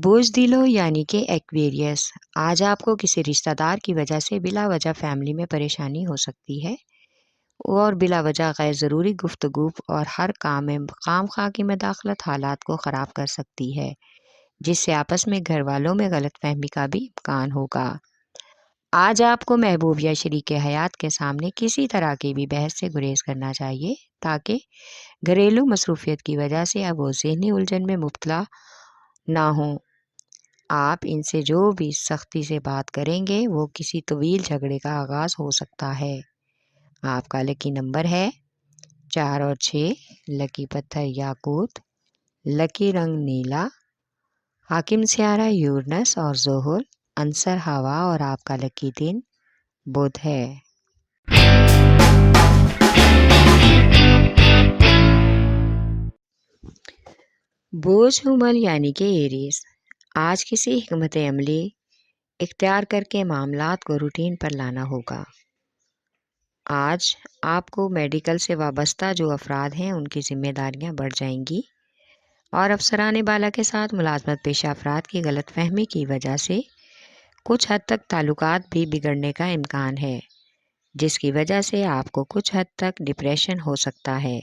بوجھ یعنی کہ ایکویریس، آج آپ کو کسی رشتہ دار کی وجہ سے بلا وجہ فیملی میں پریشانی ہو سکتی ہے اور بلا وجہ غیر ضروری گفتگو اور ہر کام میں خام خواہ کی مداخلت حالات کو خراب کر سکتی ہے، جس سے آپس میں گھر والوں میں غلط فہمی کا بھی امکان ہوگا۔ آج آپ کو محبوب یا شریک حیات کے سامنے کسی طرح کی بھی بحث سے گریز کرنا چاہیے تاکہ گھریلو مصروفیت کی وجہ سے اب وہ ذہنی الجھن میں مبتلا نہ ہوں۔ آپ ان سے جو بھی سختی سے بات کریں گے وہ کسی طویل جھگڑے کا آغاز ہو سکتا ہے۔ آپ کا لکی نمبر ہے 4 اور 6، لکی پتھر یاقوت، لکی رنگ نیلا، حاکم سیارہ یورنس اور زحل، عنصر ہوا اور آپ کا لکی دن بدھ ہے۔ بوجھ حمل یعنی کہ ایریز، آج کسی حکمت عملی اختیار کر کے معاملات کو روٹین پر لانا ہوگا۔ آج آپ کو میڈیکل سے وابستہ جو افراد ہیں ان کی ذمہ داریاں بڑھ جائیں گی اور افسران بالا کے ساتھ ملازمت پیشہ افراد کی غلط فہمی کی وجہ سے کچھ حد تک تعلقات بھی بگڑنے کا امکان ہے، جس کی وجہ سے آپ کو کچھ حد تک ڈپریشن ہو سکتا ہے۔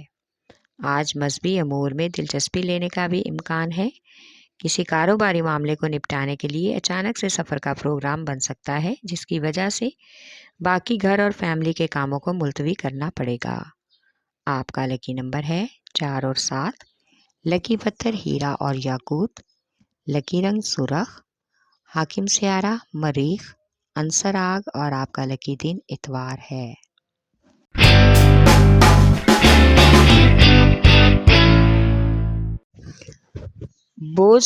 آج مذہبی امور میں دلچسپی لینے کا بھی امکان ہے۔ کسی کاروباری معاملے کو نپٹانے کے لیے اچانک سے سفر کا پروگرام بن سکتا ہے، جس کی وجہ سے باقی گھر اور فیملی کے کاموں کو ملتوی کرنا پڑے گا۔ آپ کا لکی نمبر ہے 4 اور 7، لکی پتھر ہیرا اور یاقوت، لکی رنگ سرخ، حاکم سیارہ مریخ، عنصر آگ اور آپ کا لکی دن اتوار ہے۔ بوجھ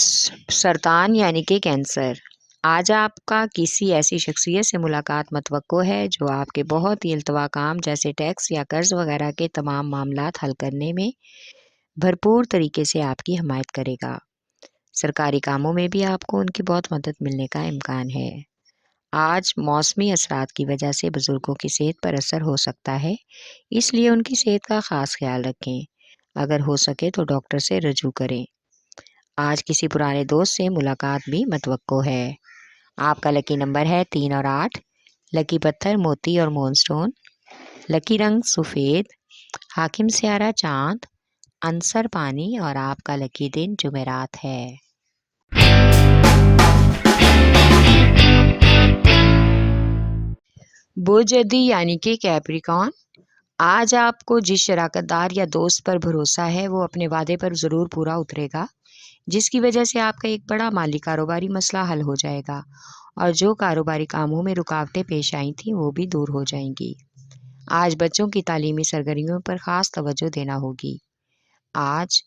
سرطان یعنی کہ کینسر، آج آپ کا کسی ایسی شخصیت سے ملاقات متوقع ہے جو آپ کے بہت ہی التوا کام جیسے ٹیکس یا قرض وغیرہ کے تمام معاملات حل کرنے میں بھرپور طریقے سے آپ کی حمایت کرے گا۔ سرکاری کاموں میں بھی آپ کو ان کی بہت مدد ملنے کا امکان ہے۔ آج موسمی اثرات کی وجہ سے بزرگوں کی صحت پر اثر ہو سکتا ہے، اس لیے ان کی صحت کا خاص خیال رکھیں۔ اگر ہو سکے تو ڈاکٹر سے رجوع کریں۔ آج کسی پرانے دوست سے ملاقات بھی متوقع ہے۔ آپ کا لکی نمبر ہے 3 اور 8، لکی پتھر موتی اور مون سٹون، لکی رنگ سفید، حاکم سیارہ چاند، عنصر پانی اور آپ کا لکی دن جمعرات ہے۔ بوجھدی یعنی کہ کیپریکان، آج آپ کو جس شراکت دار یا دوست پر بھروسہ ہے وہ اپنے وعدے پر ضرور پورا اترے گا، جس کی وجہ سے آپ کا ایک بڑا مالی کاروباری مسئلہ حل ہو جائے گا اور جو کاروباری کاموں میں رکاوٹیں پیش آئی تھیں وہ بھی دور ہو جائیں گی۔ آج بچوں کی تعلیمی سرگرمیوں پر خاص توجہ دینا ہوگی۔ آج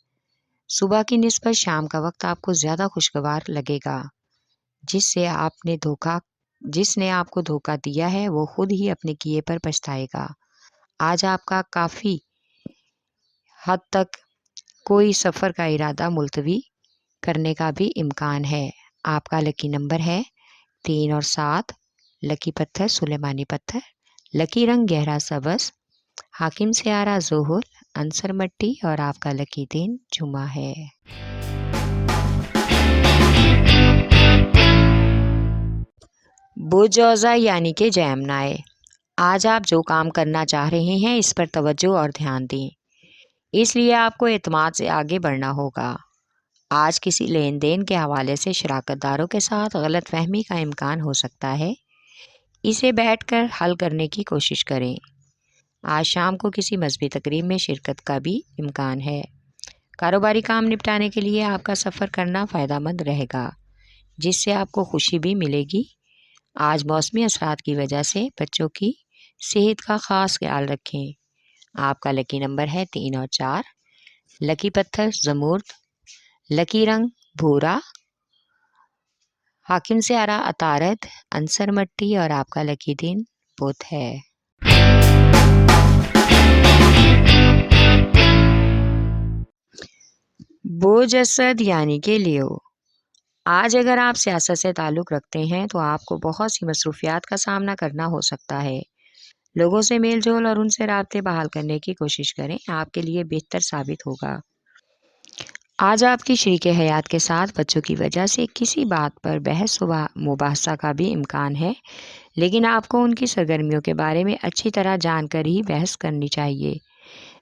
صبح کی نسبت شام کا وقت آپ کو زیادہ خوشگوار لگے گا۔ جس نے آپ کو دھوکہ دیا ہے وہ خود ہی اپنے کیے پر پچھتائے گا۔ آج آپ کا کافی حد تک کوئی سفر کا ارادہ ملتوی کرنے کا بھی امکان ہے۔ آپ کا لکی نمبر ہے 3 اور 7، لکی پتھر سلیمانی پتھر، لکی رنگ گہرا سبز، حاکم سیارہ زحل، عنصر مٹی اور آپ کا لکی دن جمعہ ہے۔ بوجھوزہ یعنی کہ جیمنائے، آج آپ جو کام کرنا چاہ رہے ہیں اس پر توجہ اور دھیان دیں، اس لیے آپ کو اعتماد سے آگے بڑھنا ہوگا۔ آج کسی لین دین کے حوالے سے شراکت داروں کے ساتھ غلط فہمی کا امکان ہو سکتا ہے، اسے بیٹھ کر حل کرنے کی کوشش کریں۔ آج شام کو کسی مذہبی تقریب میں شرکت کا بھی امکان ہے۔ کاروباری کام نپٹانے کے لیے آپ کا سفر کرنا فائدہ مند رہے گا، جس سے آپ کو خوشی بھی ملے گی۔ آج موسمی اثرات کی وجہ سے بچوں کی صحت کا خاص خیال رکھیں۔ آپ کا لکی نمبر ہے 3 اور 4، لکی پتھر زمرد، لکی رنگ بھورا، حاکم سیارہ عطارد، عنصر مٹی اور آپ کا لکی دن بدھ ہے۔ بوجھ اسد یعنی کہ لیو، آج اگر آپ سیاست سے تعلق رکھتے ہیں تو آپ کو بہت سی مصروفیات کا سامنا کرنا ہو سکتا ہے۔ لوگوں سے میل جول اور ان سے رابطے بحال کرنے کی کوشش کریں، آپ کے لیے بہتر ثابت ہوگا۔ آج آپ کی شریک حیات کے ساتھ بچوں کی وجہ سے کسی بات پر بحث و مباحثہ کا بھی امکان ہے، لیکن آپ کو ان کی سرگرمیوں کے بارے میں اچھی طرح جان کر ہی بحث کرنی چاہیے۔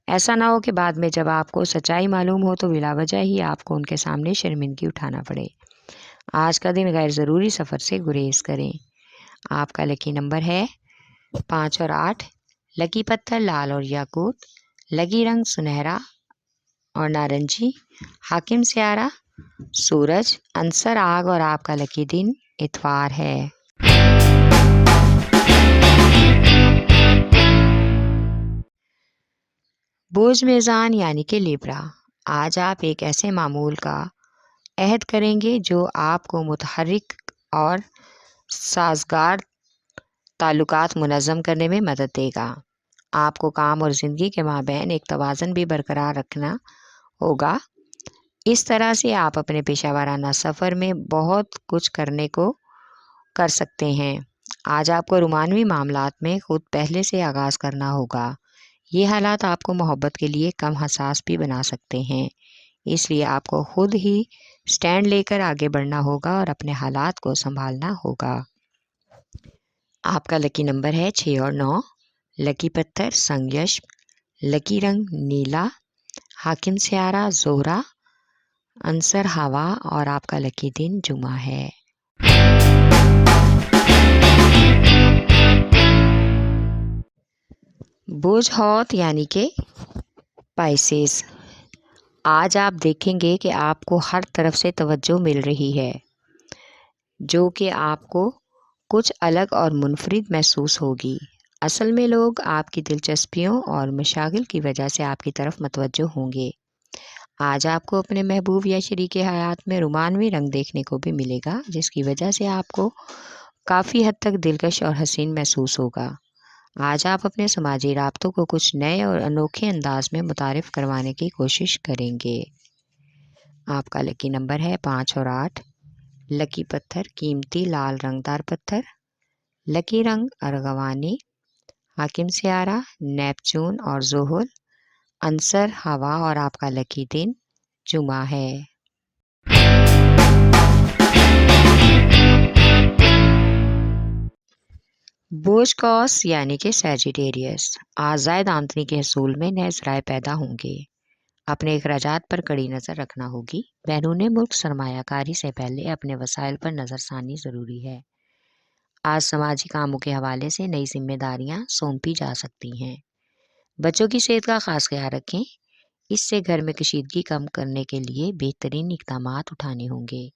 ایسا نہ ہو کہ بعد میں جب آپ کو سچائی معلوم ہو تو بلا وجہ ہی آپ کو ان کے سامنے شرمندگی اٹھانا پڑے۔ آج کا دن غیر ضروری سفر سے گریز کریں۔ آپ کا لکی نمبر ہے 5 اور 8۔ لکی پتھر لال اور یاقوت، لکی رنگ سنہرا اور نارنجی، حاکم سیارہ سورج، عنصر آگ اور آپ کا لکی دن اتوار ہے۔ بوجھ میزان یعنی کہ لیبرا، آج آپ ایک ایسے معمول کا عہد کریں گے جو آپ کو متحرک اور سازگار تعلقات منظم کرنے میں مدد دے گا۔ آپ کو کام اور زندگی کے مابین ایک توازن بھی برقرار رکھنا ہوگا۔ اس طرح سے آپ اپنے پیشہ ورانہ سفر میں بہت کچھ کرنے کو کر سکتے ہیں۔ آج آپ کو رومانوی معاملات میں خود پہلے سے آغاز کرنا ہوگا۔ یہ حالات آپ کو محبت کے لیے کم حساس بھی بنا سکتے ہیں، اس لیے آپ کو خود ہی سٹینڈ لے کر آگے بڑھنا ہوگا اور اپنے حالات کو سنبھالنا ہوگا۔ آپ کا لکی نمبر ہے 6 اور 9۔ لکی پتھر سنگیش، لکی رنگ نیلا، حاکم سیارہ زہرہ، عنصر ہوا اور آپ کا لکی دن جمعہ ہے۔ بوجھ ہوت یعنی کہ پائسیز، آج آپ دیکھیں گے کہ آپ کو ہر طرف سے توجہ مل رہی ہے، جو کہ آپ کو کچھ الگ اور منفرد محسوس ہوگی۔ اصل میں لوگ آپ کی دلچسپیوں اور مشاغل کی وجہ سے آپ کی طرف متوجہ ہوں گے۔ آج آپ کو اپنے محبوب یا شریک حیات میں رومانوی رنگ دیکھنے کو بھی ملے گا، جس کی وجہ سے آپ کو کافی حد تک دلکش اور حسین محسوس ہوگا۔ آج آپ اپنے سماجی رابطوں کو کچھ نئے اور انوکھے انداز میں متعارف کروانے کی کوشش کریں گے۔ آپ کا لکی نمبر ہے 5 اور 8۔ لکی پتھر قیمتی لال رنگدار پتھر، لکی رنگ ارغوانی، حاکم سیارہ نیپچون اور زحل، عنصر ہوا اور آپ کا لکی دن جمعہ ہے۔ بوجھ قوس یعنی کہ سیجیٹیریس، آج زائد آمدنی کے حصول میں نئے ذرائع پیدا ہوں گے۔ اپنے اخراجات پر کڑی نظر رکھنا ہوگی۔ بیرون ملک سرمایہ کاری سے پہلے اپنے وسائل پر نظر ثانی ضروری ہے۔ آج سماجی کاموں کے حوالے سے نئی ذمہ داریاں سونپی جا سکتی ہیں۔ بچوں کی صحت کا خاص خیال رکھیں، اس سے گھر میں کشیدگی کم کرنے کے لیے بہترین اقدامات اٹھانے ہوں گے۔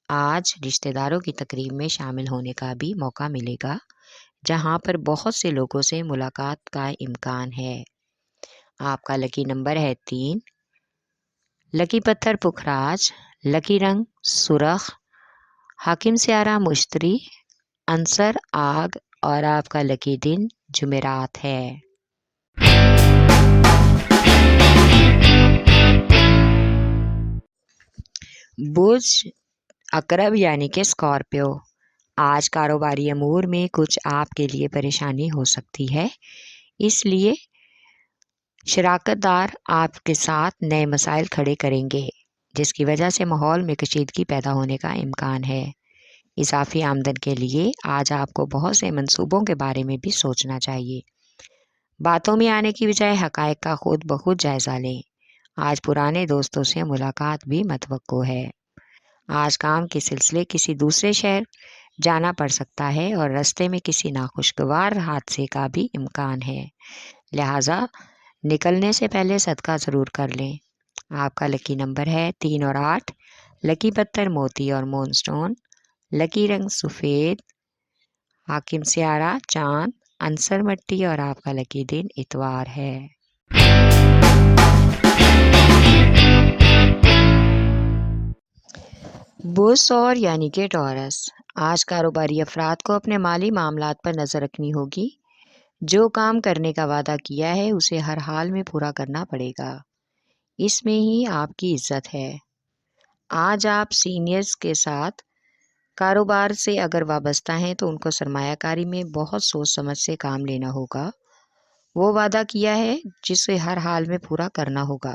آج رشتہ داروں کی تقریب میں شامل ہونے کا بھی موقع ملے گا، جہاں پر بہت سے لوگوں سے ملاقات کا امکان ہے۔ آپ کا لکی نمبر ہے 3۔ لکی پتھر پکھراج، لکی رنگ سرخ، حاکم سیارہ مشتری، عنصر آگ اور آپ کا لکی دن جمعرات ہے۔ بوجھ عقرب یعنی کہ اسکارپیو، آج کاروباری امور میں کچھ آپ کے لیے پریشانی ہو سکتی ہے، اس لیے شراکت دار آپ کے ساتھ نئے مسائل کھڑے کریں گے، جس کی وجہ سے ماحول میں کشیدگی پیدا ہونے کا امکان ہے۔ اضافی آمدن کے لیے آج آپ کو بہت سے منصوبوں کے بارے میں بھی سوچنا چاہیے۔ باتوں میں آنے کی بجائے حقائق کا خود بخود جائزہ لیں۔ آج پرانے دوستوں سے ملاقات بھی متوقع ہے۔ آج کام کے سلسلے کسی دوسرے شہر جانا پڑ سکتا ہے اور راستے میں کسی ناخوشگوار حادثے کا بھی امکان ہے، لہٰذا نکلنے سے پہلے صدقہ ضرور کر لیں۔ آپ کا لکی نمبر ہے 3 اور 8۔ لکی پتھر موتی اور مون سٹون، لکی رنگ سفید، حاکم سیارہ چاند، عنصر مٹی اور آپ کا لکی دن اتوار ہے۔ بوجھ سور یعنی کہ ٹورس، آج کاروباری افراد کو اپنے مالی معاملات پر نظر رکھنی ہوگی۔ جو کام کرنے کا وعدہ کیا ہے اسے ہر حال میں پورا کرنا پڑے گا، اس میں ہی آپ کی عزت ہے۔ آج آپ سینئرز کے ساتھ کاروبار سے اگر وابستہ ہیں تو ان کو سرمایہ کاری میں بہت سوچ سمجھ سے کام لینا ہوگا۔ وہ وعدہ کیا ہے جسے ہر حال میں پورا کرنا ہوگا۔